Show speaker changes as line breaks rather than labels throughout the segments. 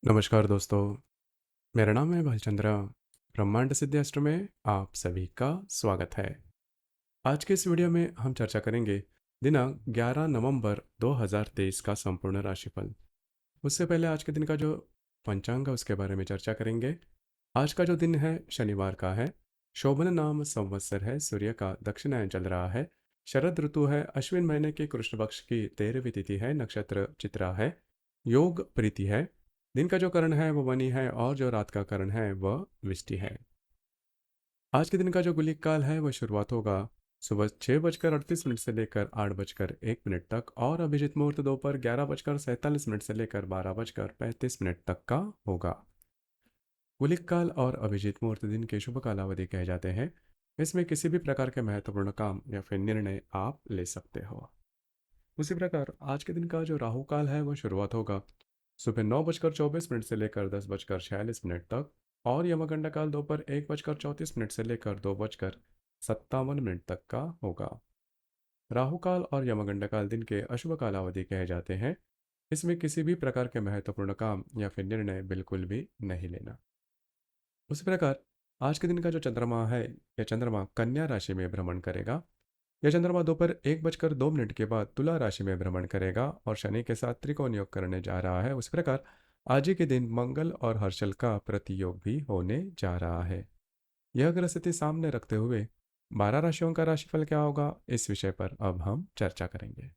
नमस्कार दोस्तों, मेरा नाम है भालचंद्र। ब्रह्मांड सिद्धास्त्र में आप सभी का स्वागत है। आज के इस वीडियो में हम चर्चा करेंगे दिनांक 11 नवंबर 2023 का संपूर्ण राशिफल। उससे पहले आज के दिन का जो पंचांग है उसके बारे में चर्चा करेंगे। आज का जो दिन है शनिवार का है। शोभन नाम संवत्सर है, सूर्य का दक्षिणायन चल रहा है। शरद ऋतु है, अश्विन महीने के कृष्ण पक्ष की 13वीं तिथि है, नक्षत्र चित्रा है। योग प्रीति है। दिन का जो करण है वो वनी है और जो रात का करण है वह विष्टि है। आज के दिन का जो गुलिक काल है वह शुरुआत होगा सुबह 6:38 से लेकर 8:01 तक और अभिजित मुहूर्त दोपहर 11:47 से लेकर 12:35 तक का होगा। गुलिक काल और अभिजित मुहूर्त दिन के शुभ कालावधि कहे जाते हैं। इसमें किसी भी प्रकार के महत्वपूर्ण काम या फिर निर्णय आप ले सकते हो। उसी प्रकार आज के दिन का जो राहु काल है वह शुरुआत होगा सुबह 9:24 से लेकर 10:46 तक और यमगंडा काल दोपहर 1:34 से लेकर 2:57 तक का होगा। राहु काल और यमगंडा काल दिन के अशुभ कालावधि कहे जाते हैं। इसमें किसी भी प्रकार के महत्वपूर्ण काम या फिर निर्णय बिल्कुल भी नहीं लेना। उसी प्रकार आज के दिन का जो चंद्रमा है, यह चंद्रमा कन्या राशि में भ्रमण करेगा। यह चंद्रमा दोपहर 1:02 के बाद तुला राशि में भ्रमण करेगा और शनि के साथ त्रिकोण योग करने जा रहा है। उस प्रकार आज ही के दिन मंगल और हर्षल का प्रतियोग भी होने जा रहा है। यह ग्रह स्थिति सामने रखते हुए 12 राशियों का राशिफल क्या होगा, इस विषय पर अब हम चर्चा करेंगे।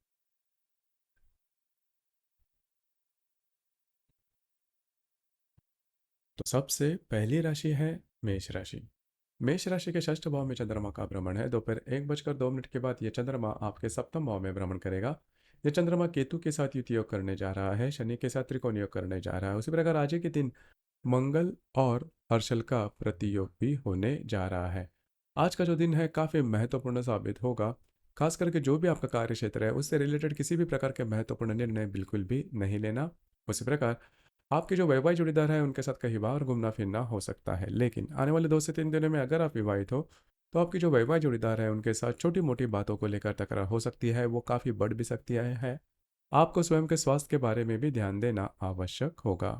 तो सबसे पहली राशि है मेष राशि। मेष राशि के षष्ठ भाव में चंद्रमा का भ्रमण है। दोपहर 1:02 के बाद यह चंद्रमा आपके सप्तम भाव में भ्रमण करेगा। यह चंद्रमा केतु के साथ युति योग करने जा रहा है, शनि के साथ त्रिकोण योग करने जा रहा है। उसी प्रकार आज ही के दिन मंगल और हर्षल का प्रतियोग भी होने जा रहा है। आज का जो दिन है काफी महत्वपूर्ण साबित होगा। खास करके जो भी आपका कार्य क्षेत्र है उससे रिलेटेड किसी भी प्रकार के महत्वपूर्ण निर्णय बिल्कुल भी नहीं लेना। उसी प्रकार आपके जो वैवाहिक जोड़ीदार हैं उनके साथ कहीं बाहर घूमना फिरना हो सकता है, लेकिन आने वाले 2 से 3 दिनों में अगर आप विवाहित हो तो आपकी जो वैवाहिक जोड़ीदार है उनके साथ छोटी मोटी बातों को लेकर तकरार हो सकती है, वो काफ़ी बढ़ भी सकती है। आपको स्वयं के स्वास्थ्य के बारे में भी ध्यान देना आवश्यक होगा।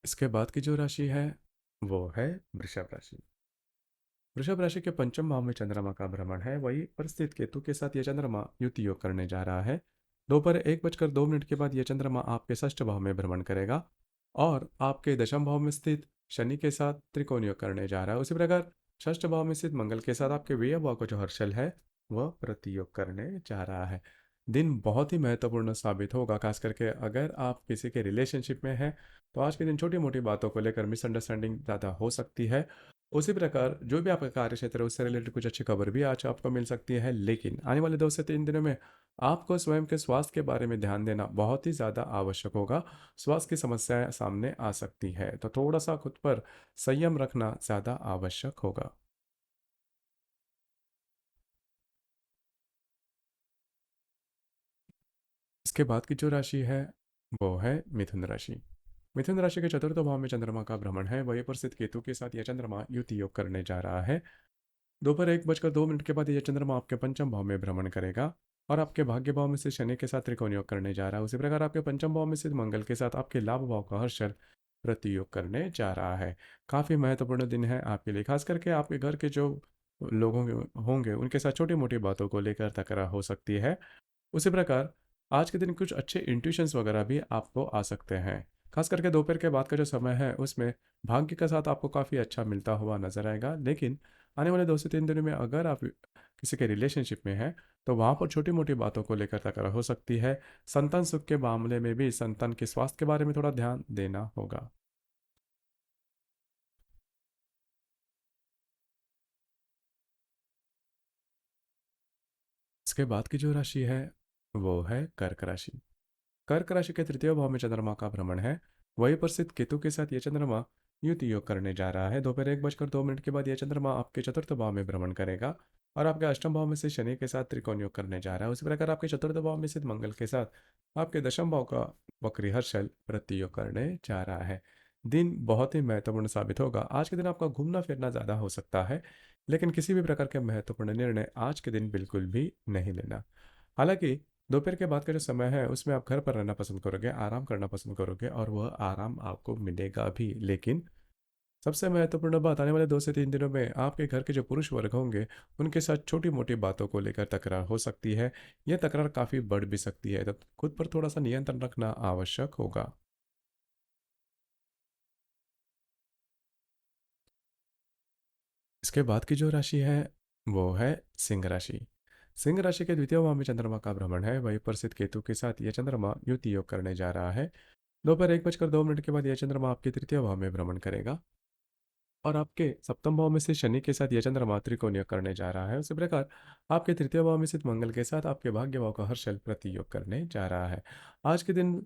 इसके बाद की जो राशि है वो है वृषभ राशि। वृषभ राशि के पंचम भाव में चंद्रमा का भ्रमण है। वही परिस्थित केतु के साथ यह चंद्रमा युति योग करने जा रहा है। दोपहर 1:02 के बाद यह चंद्रमा आपके षष्ठ भाव में भ्रमण करेगा और आपके दशम भाव में स्थित शनि के साथ त्रिकोण योग करने जा रहा है। उसी प्रकार षष्ठ भाव में स्थित मंगल के साथ आपके व्यय भाव का जो हर्षल है वह प्रतियोग करने जा रहा है। दिन बहुत ही महत्वपूर्ण साबित होगा, खास करके अगर आप किसी के रिलेशनशिप में हैं तो आज के दिन छोटी मोटी बातों को लेकर मिसअंडरस्टैंडिंग ज़्यादा हो सकती है। उसी प्रकार जो भी आपका कार्य क्षेत्र है उससे रिलेटेड कुछ अच्छी खबर भी आज आपको मिल सकती है, लेकिन आने वाले 2 से 3 दिनों में आपको स्वयं के स्वास्थ्य के बारे में ध्यान देना बहुत ही ज़्यादा आवश्यक होगा। स्वास्थ्य की समस्याएं सामने आ सकती है, तो थोड़ा सा खुद पर संयम रखना ज़्यादा आवश्यक होगा। इसके बाद की जो राशि है वो है मिथुन राशि। मिथुन राशि के चतुर्थ भाव में चंद्रमा का भ्रमण है। वही पर स्थित केतु के साथ यह चंद्रमा युति योग करने जा रहा है। दोपहर 1:02 के बाद यह चंद्रमा आपके पंचम भाव में भ्रमण करेगा और आपके भाग्य भाव में से शनि के साथ त्रिकोण योग करने जा रहा है। उसी प्रकार आपके पंचम भाव में स्थित मंगल के साथ आपके लाभ भाव का हर्षल प्रतियोग करने जा रहा है। काफ़ी महत्वपूर्ण दिन है आपके लिए, खास करके आपके घर के जो होंगे उनके साथ छोटी मोटी बातों को लेकर तकरार हो सकती है। उसी प्रकार आज के दिन कुछ अच्छे इंट्यूशंस वगैरह भी आपको आ सकते हैं। खास करके दोपहर के बाद का जो समय है उसमें भाग्य का साथ आपको काफ़ी अच्छा मिलता हुआ नजर आएगा, लेकिन आने वाले 2 से 3 दिनों में अगर आप किसी के रिलेशनशिप में हैं तो वहाँ पर छोटी मोटी बातों को लेकर तकरार हो सकती है। संतान सुख के मामले में भी संतान के स्वास्थ्य के बारे में थोड़ा ध्यान देना होगा। इसके बाद की जो राशि है वो है कर्क राशि। कर्क राशि के तृतीय भाव में चंद्रमा का भ्रमण है। वही पर स्थित केतु के साथ यह चंद्रमा युति योग करने जा रहा है। दोपहर 1:02 के बाद यह चंद्रमा आपके चतुर्थ भाव में भ्रमण करेगा और आपके अष्टम भाव में से शनि के साथ त्रिकोण योग करने जा रहा है। उसी प्रकार आपके चतुर्थ भाव में स्थित मंगल के साथ आपके दशम भाव का वक्री हर्षल प्रतियोग करने जा रहा है। दिन बहुत ही महत्वपूर्ण साबित होगा। आज के दिन आपका घूमना फिरना ज़्यादा हो सकता है, लेकिन किसी भी प्रकार के महत्वपूर्ण निर्णय आज के दिन बिल्कुल भी नहीं लेना। हालांकि दोपहर के बाद का जो समय है उसमें आप घर पर रहना पसंद करोगे, आराम करना पसंद करोगे और वह आराम आपको मिलेगा भी। लेकिन सबसे महत्वपूर्ण बात, आने वाले 2 से 3 दिनों में आपके घर के जो पुरुष वर्ग होंगे उनके साथ छोटी मोटी बातों को लेकर तकरार हो सकती है। यह तकरार काफ़ी बढ़ भी सकती है, तो खुद पर थोड़ा सा नियंत्रण रखना आवश्यक होगा। इसके बाद की जो राशि है वो है सिंह राशि। सिंह राशि के द्वितीय भाव में चंद्रमा का भ्रमण है, वही पर स्थित केतु के साथ यह चंद्रमा युति योग करने जा रहा है। दोपहर 1:02 के बाद यह चंद्रमा आपके तृतीय भाव में भ्रमण करेगा और आपके सप्तम भाव में से शनि के साथ यह चंद्रमा त्रिकोण योग करने जा रहा है। उसी प्रकार आपके तृतीय भाव में स्थित मंगल के साथ आपके भाग्य भाव का हर्षल प्रति योग करने जा रहा है। आज के दिन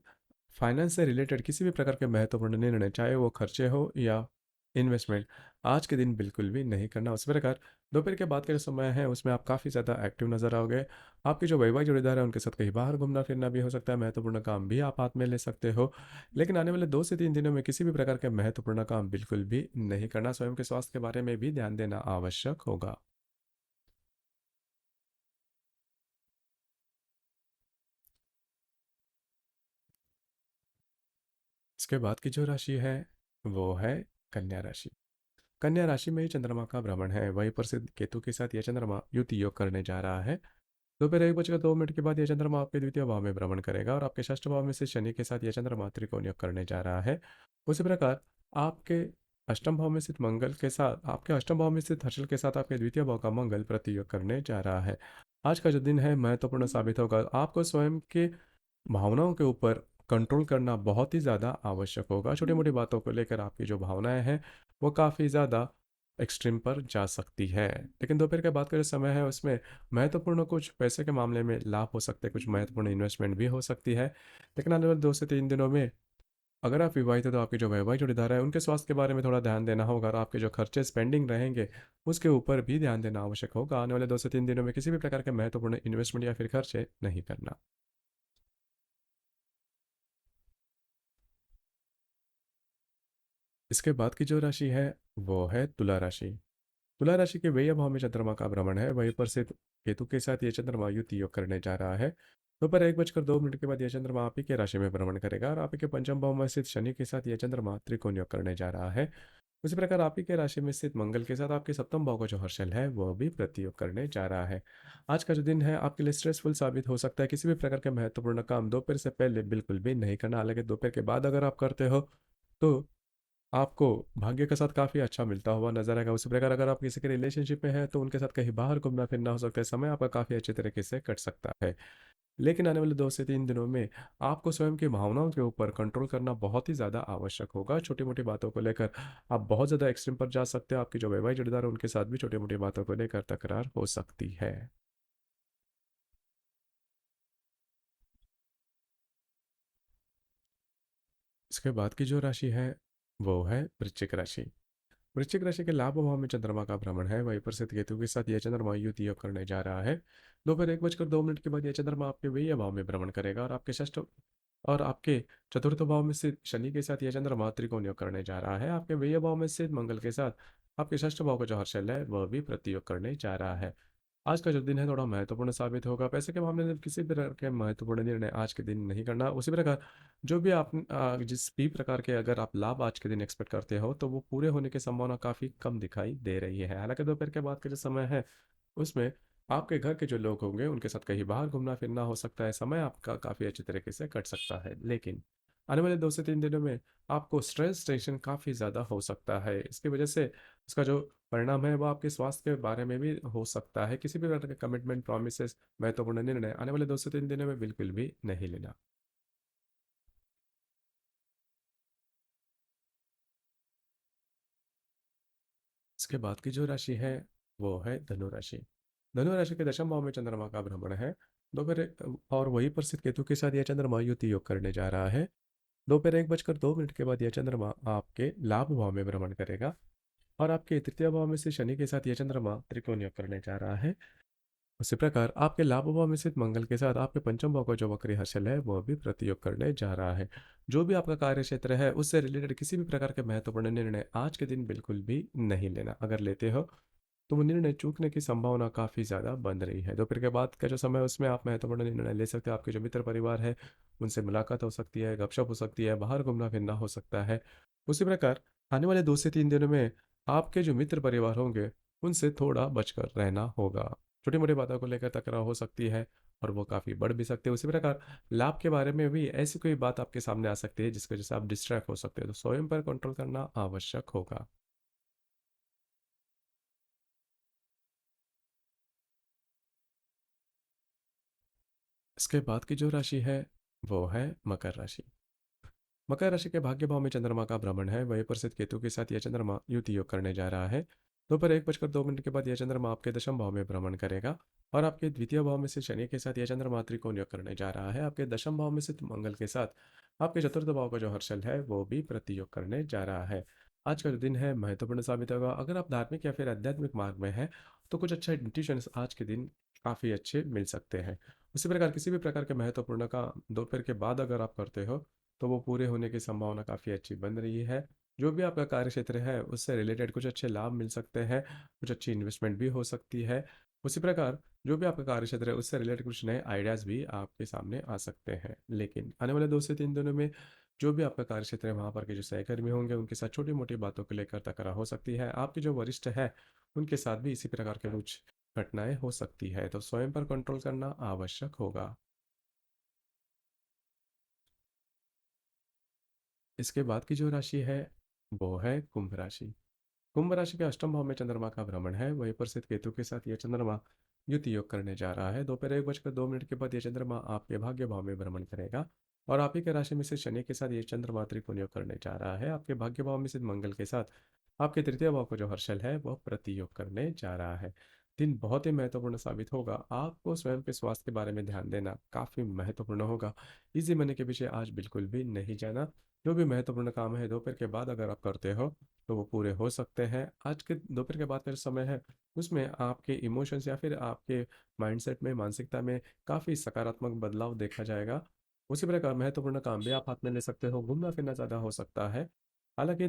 फाइनेंस से रिलेटेड किसी भी प्रकार के महत्वपूर्ण निर्णय, चाहे वो खर्चे हो या इन्वेस्टमेंट, आज के दिन बिल्कुल भी नहीं करना। उस प्रकार दोपहर के बाद का जो समय है उसमें आप काफ़ी ज़्यादा एक्टिव नजर आओगे। आपके जो वैवाहिक जोड़ीदार है उनके साथ कहीं बाहर घूमना फिरना भी हो सकता है, महत्वपूर्ण काम भी आप हाथ में ले सकते हो। लेकिन आने वाले 2 से 3 दिनों में किसी भी प्रकार के महत्वपूर्ण काम बिल्कुल भी नहीं करना। स्वयं के स्वास्थ्य के बारे में भी ध्यान देना आवश्यक होगा। इसके बाद की जो राशि है वो है कन्या राशि। कन्या राशि में ही चंद्रमा का भ्रमण है, वहीं पर सिद्ध केतु के साथ यह चंद्रमा युति योग करने जा रहा है। दोपहर 1:02 के बाद यह चंद्रमा आपके द्वितीय भाव में भ्रमण करेगा और आपके षष्ठ भाव में से शनि के साथ यह चंद्रमा त्रिकोण योग करने जा रहा है। उसी प्रकार आपके अष्टम भाव में स्थित मंगल के साथ, आपके अष्टम भाव में स्थित हर्षल के साथ आपके द्वितीय भाव का मंगल प्रतियोग करने जा रहा है। आज का जो दिन है महत्वपूर्ण साबित होगा। आपको स्वयं के भावनाओं के ऊपर कंट्रोल करना बहुत ही ज़्यादा आवश्यक होगा। छोटी मोटी बातों को लेकर आपकी जो भावनाएं हैं वो काफ़ी ज़्यादा एक्सट्रीम पर जा सकती है। लेकिन दोपहर के बाद का जो समय है उसमें महत्वपूर्ण कुछ पैसे के मामले में लाभ हो सकते हैं, कुछ महत्वपूर्ण इन्वेस्टमेंट भी हो सकती है। लेकिन आने वाले 2 से 3 दिनों में अगर आप विवाहित हो तो आपके जो वैवाहिक जोड़ीदार है उनके स्वास्थ्य के बारे में थोड़ा ध्यान देना होगा और आपके जो खर्चे स्पेंडिंग रहेंगे उसके ऊपर भी ध्यान देना आवश्यक होगा। आने वाले 2 से 3 दिनों में किसी भी प्रकार के महत्वपूर्ण इन्वेस्टमेंट या फिर खर्चे नहीं करना। इसके बाद की जो राशि है वो है तुला राशि। तुला राशि के व्यय भाव में चंद्रमा का भ्रमण है, वहीं पर से केतु के साथ ये चंद्रमा युति योग करने जा रहा है। दोपहर 1:02 के बाद यह चंद्रमा आप ही के राशि में भ्रमण करेगा और आप ही के पंचम भाव में स्थित शनि के साथ यह चंद्रमा त्रिकोण योग करने जा रहा है। उसी प्रकार आप ही के राशि में स्थित मंगल के साथ आपके सप्तम भाव का जो हर्षल है वह भी प्रतियोग करने जा रहा है। आज का जो दिन है आपके लिए स्ट्रेसफुल साबित हो सकता है। किसी भी प्रकार के महत्वपूर्ण काम दोपहर से पहले बिल्कुल भी नहीं करना। हालांकि दोपहर के बाद अगर आप करते हो तो आपको भाग्य के साथ काफ़ी अच्छा मिलता हुआ नजर आएगा। उसी प्रकार अगर आप किसी के रिलेशनशिप में हैं तो उनके साथ कहीं बाहर घूमना फिरना हो सकता है, समय आपका काफ़ी अच्छे तरीके से कट सकता है। लेकिन आने वाले 2 से 3 दिनों में आपको स्वयं की भावनाओं के ऊपर कंट्रोल करना बहुत ही ज़्यादा आवश्यक होगा। छोटी मोटी बातों को लेकर आप बहुत ज़्यादा एक्सट्रीम पर जा सकते हो। आपकी जो वैवाहिक जोड़ीदार है उनके साथ भी छोटी मोटी बातों को लेकर तकरार हो सकती है। इसके बाद की जो राशि है वो है वृश्चिक राशि। वृश्चिक राशि के लाभ भाव में चंद्रमा का भ्रमण है, वहीं पर स्थित केतु के साथ यह चंद्रमा युति योग करने जा रहा है। दोपहर 1:02 के बाद यह चंद्रमा आपके व्यय भाव में भ्रमण करेगा और आपके चतुर्थ भाव में स्थित शनि के साथ यह चंद्रमा त्रिकोण योग करने जा रहा है। आपके व्यय भाव में स्थित मंगल के साथ आपके षष्ठ भाव का जो हर्षल है वह भी प्रतियोग करने जा रहा है। आज का जो दिन है थोड़ा महत्वपूर्ण साबित होगा। पैसे के मामले में किसी भी प्रकार के महत्वपूर्ण निर्णय आज के दिन नहीं करना। उसी प्रकार जो भी आप जिस भी प्रकार के अगर आप लाभ आज के दिन एक्सपेक्ट करते हो तो वो पूरे होने की संभावना काफ़ी कम दिखाई दे रही है। हालांकि दोपहर के बाद का जो समय है उसमें आपके घर के जो लोग होंगे उनके साथ कहीं बाहर घूमना फिरना हो सकता है, समय आपका काफ़ी अच्छे तरीके से कट सकता है। लेकिन आने वाले 2 से 3 दिनों में आपको स्ट्रेस टेंशन काफ़ी ज़्यादा हो सकता है। इसकी वजह से उसका जो परिणाम है वो आपके स्वास्थ्य के बारे में भी हो सकता है। किसी भी प्रकार के कमिटमेंट, प्रॉमिसेस, महत्वपूर्ण निर्णय आने वाले 2 से 3 दिनों में बिल्कुल भी नहीं लेना। इसके बाद की जो राशि है वो है धनु राशि। धनु राशि के दशम भाव में चंद्रमा का भ्रमण है। और वहीं पर स्थित केतु के साथ यह चंद्रमा युति योग करने जा रहा है। दोपहर 1:02 के बाद यह चंद्रमा आपके लाभ भाव में भ्रमण करेगा और आपके तृतीय भाव में से शनि के साथ यह चंद्रमा त्रिकोण योग करने जा रहा है। उसी प्रकार आपके लाभ भाव में स्थित मंगल के साथ आपके पंचम भाव का जो वक्री हर्षल है वह भी प्रतियोग करने जा रहा है। जो भी आपका कार्य क्षेत्र है उससे रिलेटेड किसी भी प्रकार के महत्वपूर्ण निर्णय आज के दिन बिल्कुल भी नहीं लेना। अगर लेते हो तो वो निर्णय चूकने की संभावना काफ़ी ज़्यादा बन रही है। दोपहर के बाद का जो समय है उसमें आप महत्वपूर्ण निर्णय ले सकते हो। आपके जो मित्र परिवार है उनसे मुलाकात हो सकती है, गपशप हो सकती है, बाहर घूमना फिरना हो सकता है। उसी प्रकार आने वाले 2 से 3 दिनों में आपके जो मित्र परिवार होंगे उनसे थोड़ा बचकर रहना होगा। छोटी मोटी बातों को लेकर तकरार हो सकती है और वो काफ़ी बढ़ भी सकते हैं। उसी प्रकार लाभ के बारे में भी ऐसी कोई बात आपके सामने आ सकती है जिसकी वजह से आप डिस्ट्रैक्ट हो सकते हैं, तो स्वयं पर कंट्रोल करना आवश्यक होगा। इसके बाद की जो राशि है वो है मकर राशि। मकर राशि के भाग्य भाव में चंद्रमा का भ्रमण है, वहीं पर स्थित केतु के साथ यह चंद्रमा युति योग करने जा रहा है। दोपहर 1:02 के बाद यह चंद्रमा आपके दशम भाव में भ्रमण करेगा और आपके द्वितीय भाव में से शनि के साथ यह चंद्रमा त्रिकोण योग करने जा रहा है। आपके दशम भाव में स्थित मंगल के साथ आपके चतुर्थ भाव का जो हर्षल है वो भी प्रतियोग करने जा रहा है। आज का जो दिन है महत्वपूर्ण साबित होगा। अगर आप धार्मिक या फिर आध्यात्मिक मार्ग में हैं तो कुछ अच्छा इंट्यूशंस आज के दिन काफ़ी अच्छे मिल सकते हैं। उसी प्रकार किसी भी प्रकार के महत्वपूर्ण काम दोपहर के बाद अगर आप करते हो तो वो पूरे होने की संभावना काफ़ी अच्छी बन रही है। जो भी आपका कार्य क्षेत्र है उससे रिलेटेड कुछ अच्छे लाभ मिल सकते हैं, कुछ अच्छी इन्वेस्टमेंट भी हो सकती है। उसी प्रकार जो भी आपका कार्य क्षेत्र है उससे रिलेटेड कुछ नए आइडियाज़ भी आपके सामने आ सकते हैं। लेकिन आने वाले 2 से 3 दिनों में जो भी आपका कार्य क्षेत्र है वहाँ पर के जो सहकर्मी होंगे उनके साथ छोटी मोटी बातों को लेकर तकरार हो सकती है। आपके जो वरिष्ठ है उनके साथ भी इसी प्रकार के कुछ घटनाएं हो सकती है, तो स्वयं पर कंट्रोल करना आवश्यक होगा। इसके बाद की जो राशि है वो है कुंभ राशि। कुंभ राशि के अष्टम भाव में चंद्रमा का भ्रमण है, वहीं पर स्थित केतु के साथ यह चंद्रमा युति योग करने जा रहा है। दोपहर 1:02 के बाद यह चंद्रमा आपके भाग्य भाव में भ्रमण करेगा और आप ही के राशि में से शनि के साथ यह चंद्रमा त्रिकोण योग करने जा रहा है। आपके भाग्य भाव में स्थित मंगल के साथ आपके तृतीय भाव को जो हर्षल है वह प्रतियोग करने जा रहा है। दिन बहुत ही महत्वपूर्ण साबित होगा। आपको स्वयं के स्वास्थ्य के बारे में ध्यान देना काफी महत्वपूर्ण होगा। इजी मनी के पीछे आज बिल्कुल भी नहीं जाना। जो भी महत्वपूर्ण काम है दोपहर के बाद अगर आप करते हो तो वो पूरे हो सकते हैं। आज के दोपहर के बाद का जो समय है उसमें आपके इमोशंस या फिर आपके माइंडसेट में, मानसिकता में काफ़ी सकारात्मक बदलाव देखा जाएगा। उसी प्रकार महत्वपूर्ण काम भी आप हाथ में ले सकते हो, घूमना फिरना ज़्यादा हो सकता है। हालांकि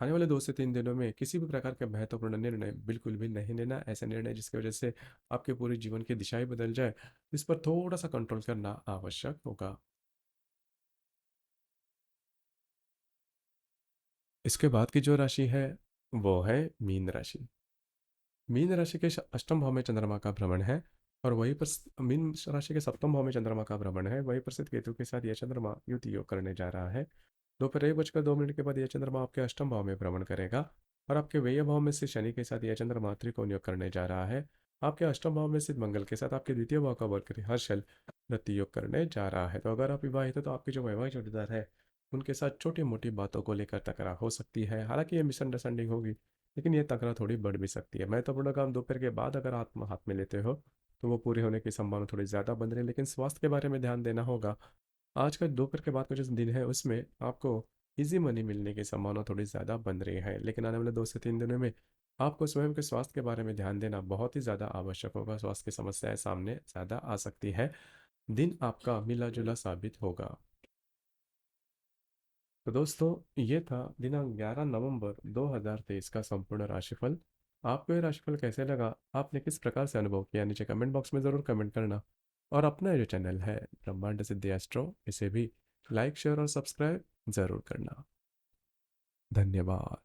आने वाले 2 से 3 दिनों में किसी भी प्रकार के महत्वपूर्ण निर्णय बिल्कुल भी नहीं लेना। ऐसे निर्णय जिसकी वजह से आपके पूरे जीवन की दिशा ही बदल जाए, इस पर थोड़ा सा कंट्रोल करना आवश्यक होगा। इसके बाद की जो राशि है वो है मीन राशि। मीन राशि के अष्टम भाव में चंद्रमा का भ्रमण है और वहीं पर मीन राशि के सप्तम भाव में चंद्रमा का भ्रमण है, वहीं पर स्थित केतु के साथ यह चंद्रमा युति योग करने जा रहा है। दोपहर 1:02 के बाद यह चंद्रमा आपके अष्टम भाव में भ्रमण करेगा और आपके व्यय भाव में से शनि के साथ यह चंद्रमा त्रिकोण योग करने जा रहा है। आपके अष्टम भाव में स्थित मंगल के साथ आपके द्वितीय भाव का वर्ग हर्षल रति योग करने जा रहा है। तो अगर आप विवाहित हो तो आपके जो वैवाहिक जोड़ीदार है उनके साथ छोटी मोटी बातों को लेकर तकरार हो सकती है। हालांकि ये मिसअंडरस्टैंडिंग होगी लेकिन ये तकरार थोड़ी बढ़ भी सकती है। महत्वपूर्ण काम दोपहर के बाद अगर आप हाथ में लेते हो तो वो पूरे होने की संभावना थोड़ी ज़्यादा बन रही है, लेकिन स्वास्थ्य के बारे में ध्यान देना होगा। आज का दोपहर के बाद का जो दिन है उसमें आपको इजी मनी मिलने की संभावना थोड़ी ज़्यादा बन रही है, लेकिन आने वाले 2 से 3 दिनों में आपको स्वयं के स्वास्थ्य के बारे में ध्यान देना बहुत ही ज़्यादा आवश्यक होगा। स्वास्थ्य की समस्याएं सामने ज़्यादा आ सकती है। दिन आपका मिला जुला साबित होगा। तो दोस्तों ये था दिनांक 11 नवंबर 2023 का संपूर्ण राशिफल। आपको ये राशिफल कैसे लगा, आपने किस प्रकार से अनुभव किया, नीचे कमेंट बॉक्स में ज़रूर कमेंट करना। और अपना जो चैनल है ब्रह्मांड सिद्धि एस्ट्रो, इसे भी लाइक शेयर और सब्सक्राइब ज़रूर करना। धन्यवाद।